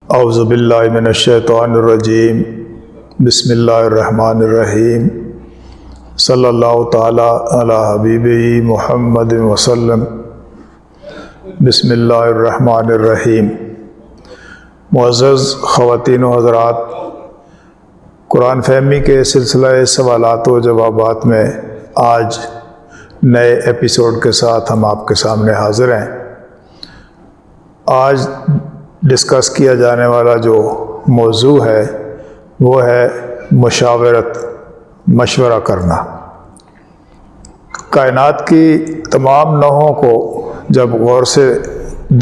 اعوذ باللہ من الشیطان الرجیم بسم اللہ الرحمن الرحیم صلی اللہ تعالی علی حبیبہ محمد وسلم۔ بسم اللہ الرحمن الرحیم۔ معزز خواتین و حضرات، قرآن فہمی کے سلسلہ سوالات و جوابات میں آج نئے ایپیسوڈ کے ساتھ ہم آپ کے سامنے حاضر ہیں۔ آج ڈسکس کیا جانے والا جو موضوع ہے وہ ہے مشورہ کرنا۔ کائنات کی تمام نوعوں کو جب غور سے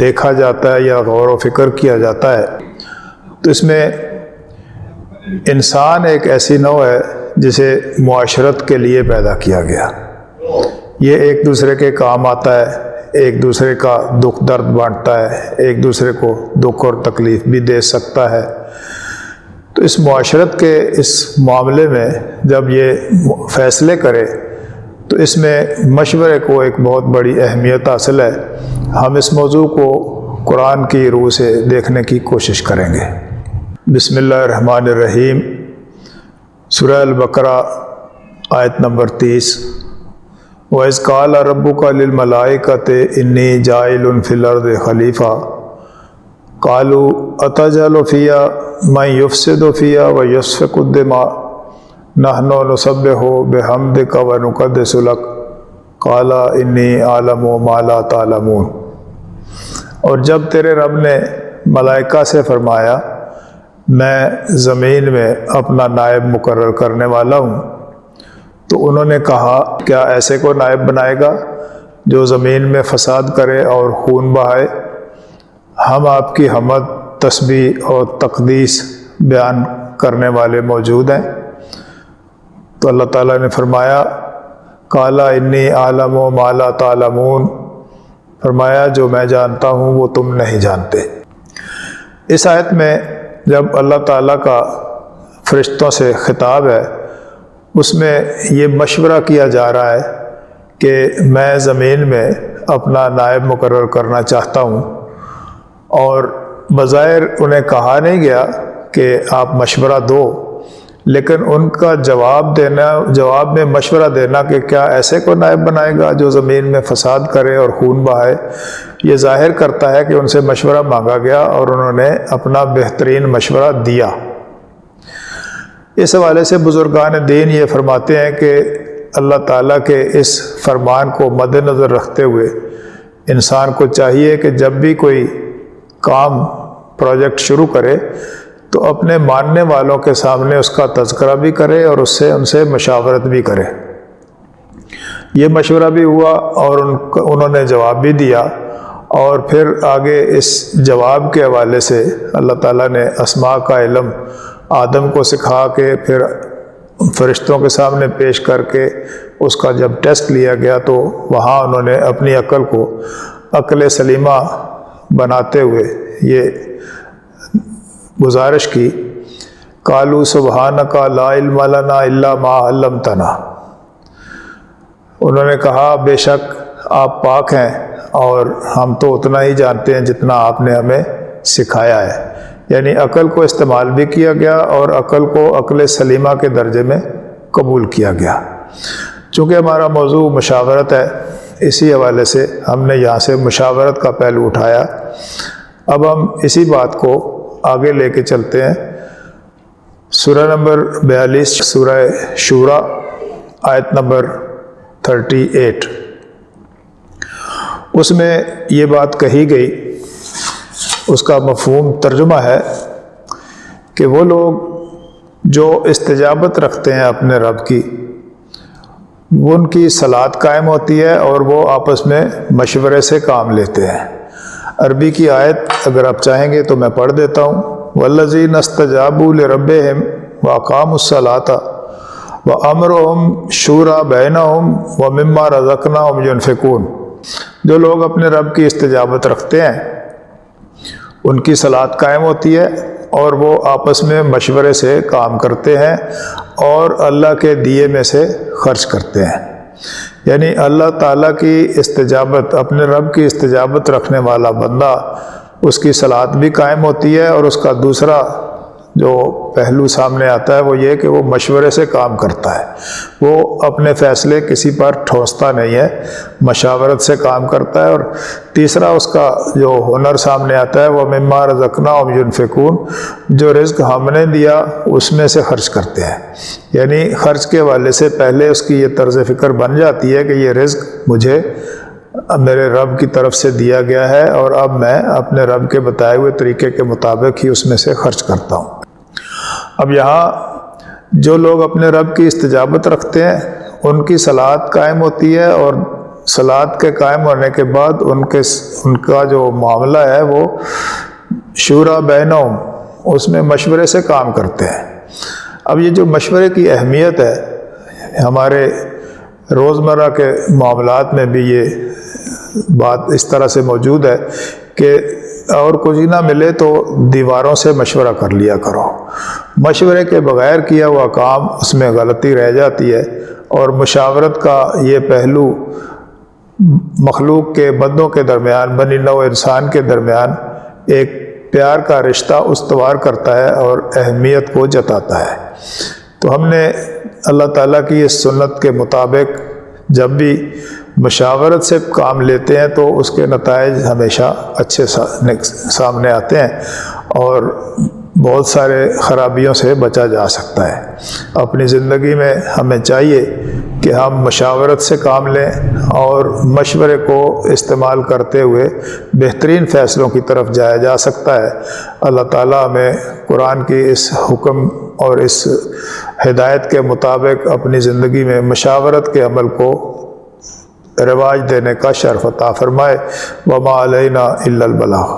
دیکھا جاتا ہے یا غور و فکر کیا جاتا ہے تو اس میں انسان ایک ایسی نوع ہے جسے معاشرت کے لیے پیدا کیا گیا۔ یہ ایک دوسرے کے کام آتا ہے، ایک دوسرے کا دکھ درد بانٹتا ہے، ایک دوسرے کو دکھ اور تکلیف بھی دے سکتا ہے۔ تو اس معاشرت کے اس معاملے میں جب یہ فیصلے کرے تو اس میں مشورے کو ایک بہت بڑی اہمیت حاصل ہے۔ ہم اس موضوع کو قرآن کی روح سے دیکھنے کی کوشش کریں گے۔ بسم اللہ الرحمن الرحیم۔ سورہ البقرہ آیت نمبر 30۔ وَإِذْ قَالَ رَبُّكَ لِلْمَلَائِكَةِ إِنِّي جَاعِلٌ فِي الْأَرْضِ خَلِيفَةً قَالُوا أَتَجْعَلُ فِيهَا مَن يُفْسِدُ فِيهَا وَيَسْفِكُ الدِّمَاءَ نَحْنُ نُسَبِّحُ بِحَمْدِكَ وَنُقَدِّسُ لَكَ قَالَ إِنِّي أَعْلَمُ مَا لَا تَعْلَمُونَ۔ اور جب تیرے رب نے ملائکہ سے فرمایا میں زمین میں اپنا نائب مقرر کرنے والا ہوں، تو انہوں نے کہا کیا ایسے کو نائب بنائے گا جو زمین میں فساد کرے اور خون بہائے؟ ہم آپ کی حمد، تسبیح اور تقدیس بیان کرنے والے موجود ہیں۔ تو اللہ تعالیٰ نے فرمایا قال انی اعلم ما لا تعلمون، فرمایا جو میں جانتا ہوں وہ تم نہیں جانتے۔ اس آیت میں جب اللہ تعالیٰ کا فرشتوں سے خطاب ہے اس میں یہ مشورہ کیا جا رہا ہے کہ میں زمین میں اپنا نائب مقرر کرنا چاہتا ہوں، اور بظاہر انہیں کہا نہیں گیا کہ آپ مشورہ دو، لیکن ان کا جواب میں مشورہ دینا کہ کیا ایسے کو نائب بنائے گا جو زمین میں فساد کرے اور خون بہائے، یہ ظاہر کرتا ہے کہ ان سے مشورہ مانگا گیا اور انہوں نے اپنا بہترین مشورہ دیا۔ اس حوالے سے بزرگان دین یہ فرماتے ہیں کہ اللہ تعالیٰ کے اس فرمان کو مد نظر رکھتے ہوئے انسان کو چاہیے کہ جب بھی کوئی کام پروجیکٹ شروع کرے تو اپنے ماننے والوں کے سامنے اس کا تذکرہ بھی کرے اور ان سے مشاورت بھی کرے۔ یہ مشورہ بھی ہوا اور انہوں نے جواب بھی دیا، اور پھر آگے اس جواب کے حوالے سے اللہ تعالیٰ نے اسماء کا علم آدم کو سکھا کے پھر فرشتوں کے سامنے پیش کر کے اس کا جب ٹیسٹ لیا گیا تو وہاں انہوں نے اپنی عقل کو عقل سلیمہ بناتے ہوئے یہ گزارش کی قالوا سبحانک لا علم لنا الا ما علمتنا، انہوں نے کہا بے شک آپ پاک ہیں اور ہم تو اتنا ہی جانتے ہیں جتنا آپ نے ہمیں سکھایا ہے۔ یعنی عقل کو استعمال بھی کیا گیا اور عقل کو عقل سلیمہ کے درجے میں قبول کیا گیا۔ چونکہ ہمارا موضوع مشاورت ہے، اسی حوالے سے ہم نے یہاں سے مشاورت کا پہلو اٹھایا۔ اب ہم اسی بات کو آگے لے کے چلتے ہیں۔ سورہ نمبر 42 سورہ شورا آیت نمبر 38، اس میں یہ بات کہی گئی، اس کا مفہوم ترجمہ ہے کہ وہ لوگ جو استجابت رکھتے ہیں اپنے رب کی، وہ ان کی صلات قائم ہوتی ہے اور وہ آپس میں مشورے سے کام لیتے ہیں۔ عربی کی آیت اگر آپ چاہیں گے تو میں پڑھ دیتا ہوں۔ والذین استجابوا لربہم واقاموا الصلاۃ وامرهم شورى بینہم ومما رزقناہم ينفقون، جو لوگ اپنے رب کی استجابت رکھتے ہیں ان کی صلات قائم ہوتی ہے اور وہ آپس میں مشورے سے کام کرتے ہیں اور اللہ کے دیے میں سے خرچ کرتے ہیں۔ یعنی اللہ تعالیٰ کی استجابت، اپنے رب کی استجابت رکھنے والا بندہ اس کی صلاحت بھی قائم ہوتی ہے، اور اس کا دوسرا جو پہلو سامنے آتا ہے وہ یہ کہ وہ مشورے سے کام کرتا ہے، وہ اپنے فیصلے کسی پر ٹھوستا نہیں ہے، مشاورت سے کام کرتا ہے۔ اور تیسرا اس کا جو ہنر سامنے آتا ہے وہ مما رزقناہم ينفقون، جو رزق ہم نے دیا اس میں سے خرچ کرتے ہیں، یعنی خرچ کے حوالے سے پہلے اس کی یہ طرز فکر بن جاتی ہے کہ یہ رزق مجھے میرے رب کی طرف سے دیا گیا ہے، اور اب میں اپنے رب کے بتائے ہوئے طریقے کے مطابق ہی اس میں سے خرچ کرتا ہوں۔ اب یہاں جو لوگ اپنے رب کی استجابت رکھتے ہیں ان کی صلاحت قائم ہوتی ہے، اور صلاحت کے قائم ہونے کے بعد ان کا جو معاملہ ہے وہ شورا بینہم، اس میں مشورے سے کام کرتے ہیں۔ اب یہ جو مشورے کی اہمیت ہے ہمارے روزمرہ کے معاملات میں بھی یہ بات اس طرح سے موجود ہے کہ اور کچھ نہ ملے تو دیواروں سے مشورہ کر لیا کرو، مشورے کے بغیر کیا ہوا کام اس میں غلطی رہ جاتی ہے۔ اور مشاورت کا یہ پہلو مخلوق کے بندوں کے درمیان، بنی نوع انسان کے درمیان ایک پیار کا رشتہ استوار کرتا ہے اور اہمیت کو جتاتا ہے۔ تو ہم نے اللہ تعالیٰ کی اس سنت کے مطابق جب بھی مشاورت سے کام لیتے ہیں تو اس کے نتائج ہمیشہ اچھے سامنے آتے ہیں، اور بہت سارے خرابیوں سے بچا جا سکتا ہے۔ اپنی زندگی میں ہمیں چاہیے کہ ہم مشاورت سے کام لیں، اور مشورے کو استعمال کرتے ہوئے بہترین فیصلوں کی طرف جایا جا سکتا ہے۔ اللہ تعالیٰ ہمیں قرآن کی اس حکم اور اس ہدایت کے مطابق اپنی زندگی میں مشاورت کے عمل کو رواج دینے کا شرف عطا فرمائے۔ وما علینا الا البلاغ۔